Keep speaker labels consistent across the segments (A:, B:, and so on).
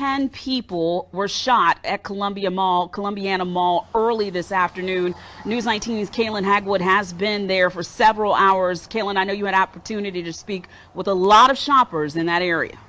A: 10 people were shot at Columbiana Mall early this afternoon. News 19's Kayland Hagwood has been there for several hours. Kayland, I know you had opportunity to speak with a lot of shoppers in that area.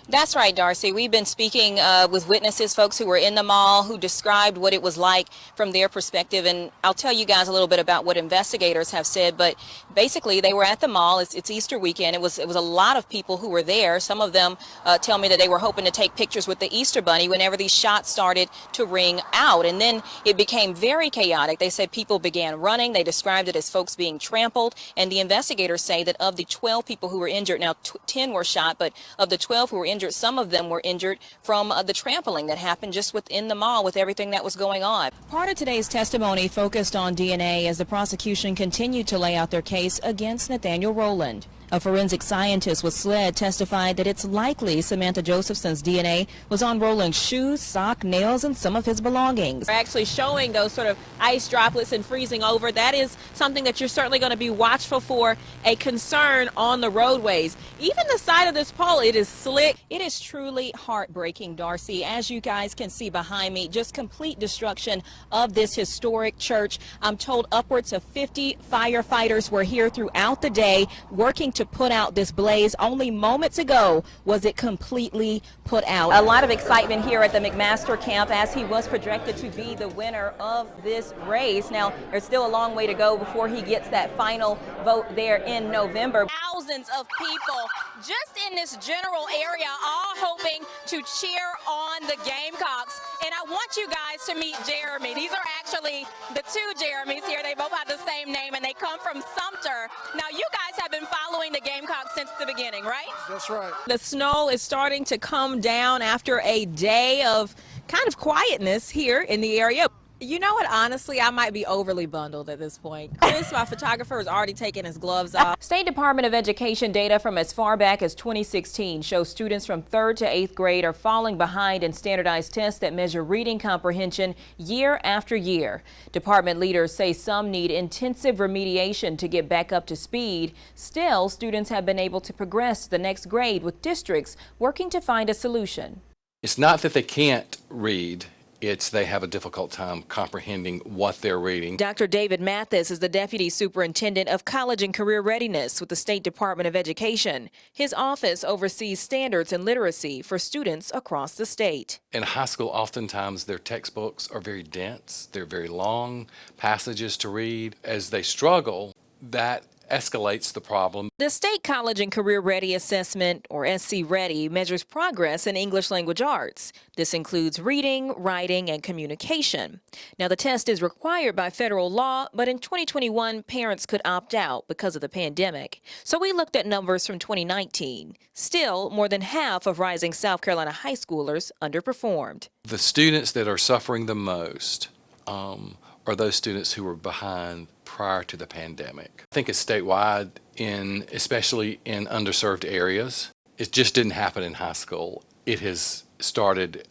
B: That's right, Darcy. We've been speaking with witnesses, folks who were in the mall, who described what it was like from their perspective. And I'll tell you guys a little bit about what investigators have said. But basically, they were at the mall. It's Easter weekend. It was a lot of people who were there. Some of them tell me that they were hoping to take pictures with the Easter Bunny whenever these shots started to ring out. And then it became very chaotic. They said people began running. They described it as folks being trampled. And the investigators say that of the 12 people who were injured, now 10 were shot, but of the 12 who were injured, some of them were injured from the trampling that happened just within the mall with everything that was going on. Part of today's testimony focused on DNA as the prosecution continued to lay out their case against Nathaniel Rowland. A forensic scientist with SLED testified that it's likely Samantha Josephson's DNA was on Rowland's shoes, sock, nails, and some of his belongings.
C: We're actually showing those sort of ice droplets and freezing over. That is something that you're certainly going to be watchful for, a concern on the roadways. Even the side of this pole, it is slick. It is truly heartbreaking, Darcy. As you guys can see behind me, just complete destruction of this historic church. I'm told upwards of 50 firefighters were here throughout the day working to put out this blaze. Only moments ago was it completely put out. A lot of excitement here at the McMaster camp as he was projected to be the winner of this race. Now, there's still a long way to go before he gets that final vote there in November. Thousands of people just in this general area all hoping to cheer on the Gamecocks. And I want you guys to meet Jeremy. These are actually the two Jeremys here. They both have the same name and they come from Sumter. Now, you guys have been following the Gamecocks since the beginning, right?
D: That's right.
C: The snow is starting to come down after a day of kind of quietness here in the area. You know what, honestly, I might be overly bundled at this point. Chris, my photographer, has already taken his gloves off. State Department of Education data from as far back as 2016 shows students from 3rd to 8th grade are falling behind in standardized tests that measure reading comprehension year after year. Department leaders say some need intensive remediation to get back up to speed. Still, students have been able to progress to the next grade, with districts working to find a solution.
E: It's not that they can't read. It's they have a difficult time comprehending what they're reading.
B: Dr. David Mathis is the Deputy Superintendent of College and Career Readiness with the State Department of Education. His office oversees standards and literacy for students across the state.
E: In high school, oftentimes their textbooks are very dense. They're very long passages to read. As they struggle, that escalates the problem.
B: The State College and Career Ready Assessment, or SC Ready, measures progress in English language arts. This includes reading, writing, and communication. Now, the test is required by federal law, but in 2021, parents could opt out because of the pandemic. So we looked at numbers from 2019. Still, more than half of rising South Carolina high schoolers underperformed.
E: The students that are suffering the most are those students who were behind prior to the pandemic. I think it's statewide, especially in underserved areas. It just didn't happen in high school. It has started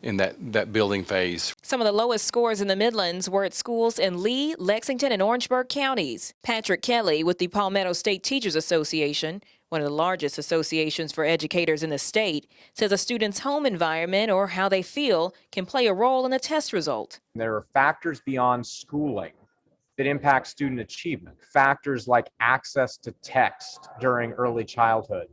E: in that building phase.
B: Some of the lowest scores in the Midlands were at schools in Lee, Lexington, and Orangeburg counties. Patrick Kelly with the Palmetto State Teachers Association, one of the largest associations for educators in the state, says a student's home environment or how they feel can play a role in the test result.
F: There are factors beyond schooling that impact student achievement. Factors like access to text during early childhood,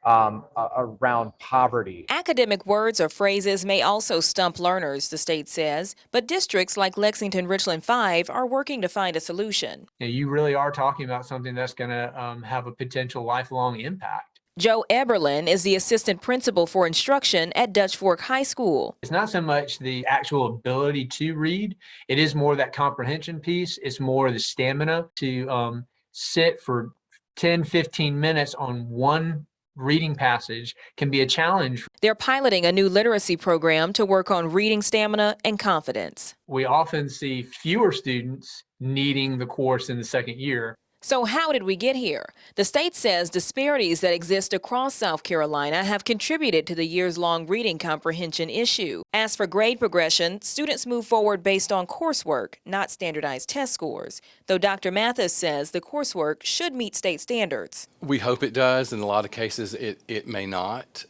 F: around poverty.
B: Academic words or phrases may also stump learners, the state says, but districts like Lexington Richland 5 are working to find a solution.
D: You really are talking about something that's going to have a potential lifelong impact.
B: Joe Eberlin is the assistant principal for instruction at Dutch Fork High School.
D: It's not so much the actual ability to read. It is more that comprehension piece. It's more the stamina to sit for 10, 15 minutes on one reading passage can be a challenge.
B: They're piloting a new literacy program to work on reading stamina and confidence.
D: We often see fewer students needing the course in the second year.
B: So how did we get here? The state says disparities that exist across South Carolina have contributed to the years-long reading comprehension issue. As for grade progression, students move forward based on coursework, not standardized test scores, though Dr. Mathis says the coursework should meet state standards.
E: We hope it does. In a lot of cases, it may not,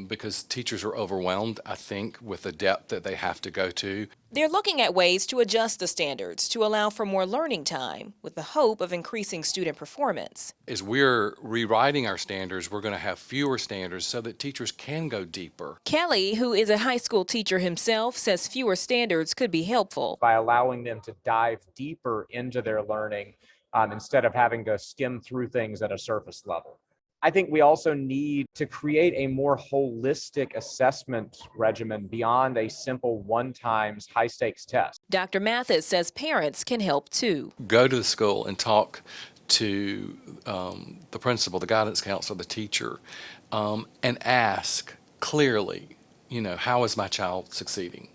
E: because teachers are overwhelmed, I think, with the depth that they have to go to.
B: They're looking at ways to adjust the standards to allow for more learning time, with the hope of increasing student performance.
E: As we're rewriting our standards, we're going to have fewer standards so that teachers can go deeper.
B: Kelly, who is a high school teacher himself, says fewer standards could be helpful.
F: By allowing them to dive deeper into their learning instead of having to skim through things at a surface level. I think we also need to create a more holistic assessment regimen beyond a simple one-time high-stakes test.
B: Dr. Mathis says parents can help too.
E: Go to the school and talk to the principal, the guidance counselor, the teacher, and ask clearly, how is my child succeeding?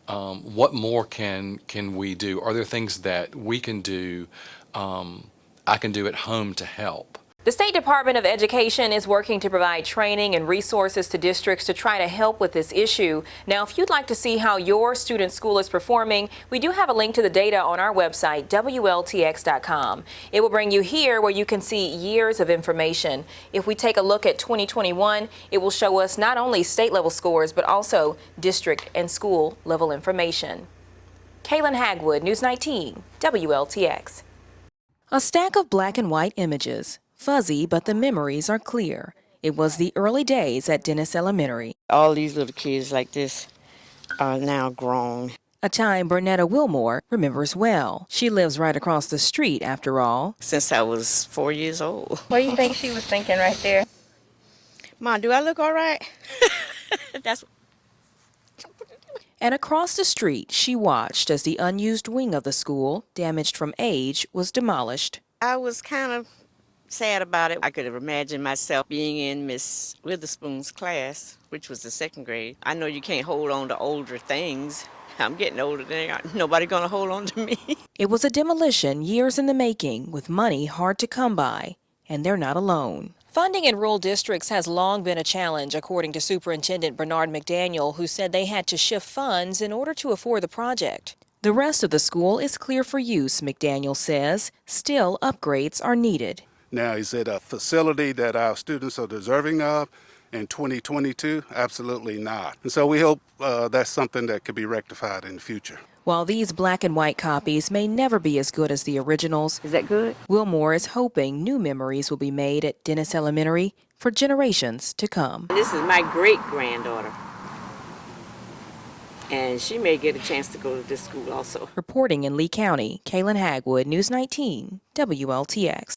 E: What more can we do? Are there things that we can do, I can do at home to help?
B: The State Department of Education is working to provide training and resources to districts to try to help with this issue. Now, if you'd like to see how your student's school is performing, we do have a link to the data on our website, WLTX.com. It will bring you here where you can see years of information. If we take a look at 2021, it will show us not only state-level scores, but also district and school-level information. Kayland Hagwood, News 19, WLTX. A stack of black and white images. Fuzzy, but the memories are clear. It was the early days at Dennis Elementary.
G: All these little kids like this are now grown.
B: A time Bernetta Wilmore remembers well. She lives right across the street, after all.
G: Since I was 4 years old.
H: What do you think she was thinking right there?
G: Mom, do I look all right? That's.
B: And across the street, she watched as the unused wing of the school, damaged from age, was demolished.
G: I was kind of sad about it. I could have imagined myself being in Miss Witherspoon's class, which was the second grade. I know you can't hold on to older things. I'm getting older than nobody gonna hold on to me.
B: It was a demolition years in the making, with money hard to come by, and they're not alone. Funding in rural districts has long been a challenge, according to Superintendent Bernard McDaniel, who said they had to shift funds in order to afford the project. The rest of the school is clear for use, McDaniel says. Still, upgrades are needed.
I: Now, is it a facility that our students are deserving of in 2022? Absolutely not. And so we hope that's something that could be rectified in the future.
B: While these black and white copies may never be as good as the originals,
G: Is that good?
B: Wilmore is hoping new memories will be made at Dennis Elementary for generations to come.
G: This is my great-granddaughter. And she may get a chance to go to this school also.
B: Reporting in Lee County, Kayland Hagwood, News 19, WLTX.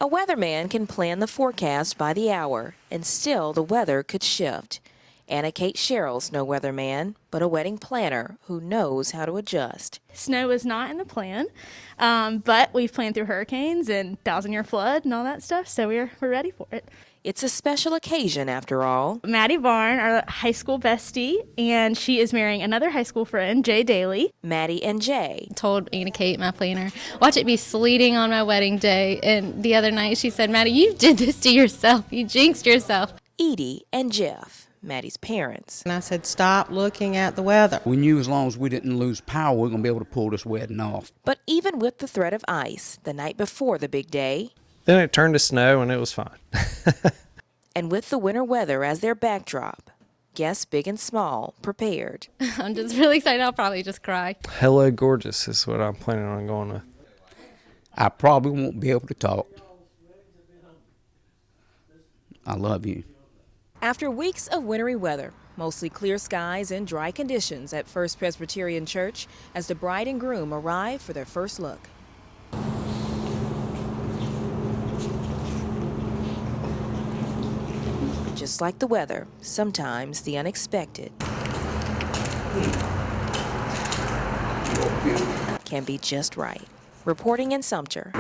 B: A weatherman can plan the forecast by the hour, and still the weather could shift. Anna Kate Sherrill's no weatherman, but a wedding planner who knows how to adjust.
J: Snow is not in the plan, but we've planned through hurricanes and 1,000-year flood and all that stuff, so we're ready for it.
B: It's a special occasion, after all.
J: Maddie Barn, our high school bestie, and she is marrying another high school friend, Jay Daly.
B: Maddie and Jay.
J: Told Anna Kate, my planner, watch it be sleeting on my wedding day. And the other night she said, Maddie, you did this to yourself. You jinxed yourself.
B: Edie and Jeff, Maddie's parents.
K: And I said, stop looking at the weather.
L: We knew as long as we didn't lose power, we we're going to be able to pull this wedding off.
B: But even with the threat of ice, the night before the big day.
M: Then it turned to snow and it was fine.
B: And with the winter weather as their backdrop, guests big and small prepared.
J: I'm just really excited. I'll probably just cry.
M: Hello, gorgeous is what I'm planning on going with.
L: I probably won't be able to talk. I love you.
B: After weeks of wintry weather, mostly clear skies and dry conditions at First Presbyterian Church as the bride and groom arrive for their first look. Just like the weather, sometimes the unexpected can be just right. Reporting in Sumter,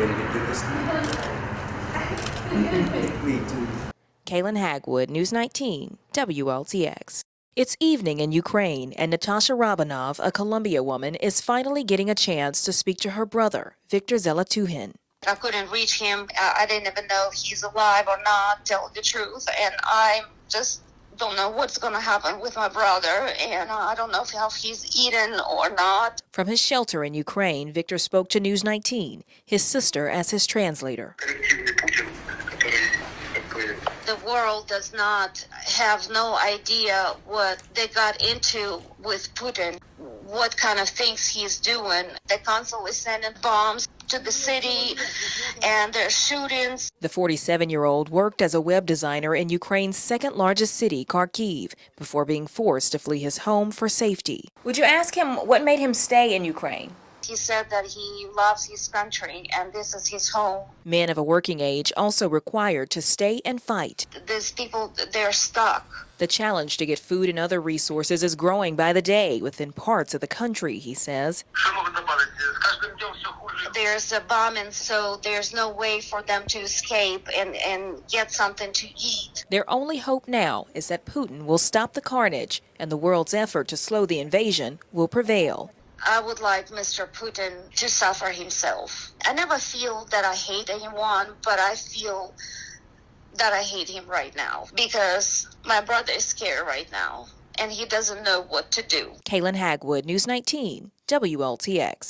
B: Kayland Hagwood, News 19, WLTX. It's evening in Ukraine, and Natasha Robinov, a Columbia woman, is finally getting a chance to speak to her brother, Victor Zolotuhin.
N: I couldn't reach him. I didn't even know if he's alive or not, tell the truth. And I just don't know what's going to happen with my brother. And I don't know if he's eaten or not.
O: From his shelter in Ukraine, Victor spoke to News 19, his sister as his translator.
N: The world does not have no idea what they got into with Putin, what kind of things he's doing. They're constantly sending bombs to the city, and there's shootings.
O: The 47-year-old worked as a web designer in Ukraine's second largest city, Kharkiv, before being forced to flee his home for safety. Would you ask him what made him stay in Ukraine?
N: He said that he loves his country and this is his home.
O: Men of a working age also required to stay and fight.
N: These people, they're stuck.
O: The challenge to get food and other resources is growing by the day within parts of the country, he says.
N: There's a bombing, so there's no way for them to escape and get something to eat.
O: Their only hope now is that Putin will stop the carnage and the world's effort to slow the invasion will prevail.
N: I would like Mr. Putin to suffer himself. I never feel that I hate anyone, but I feel that I hate him right now because my brother is scared right now and he doesn't know what to do.
O: Kayland, Hagwood, News 19, WLTX.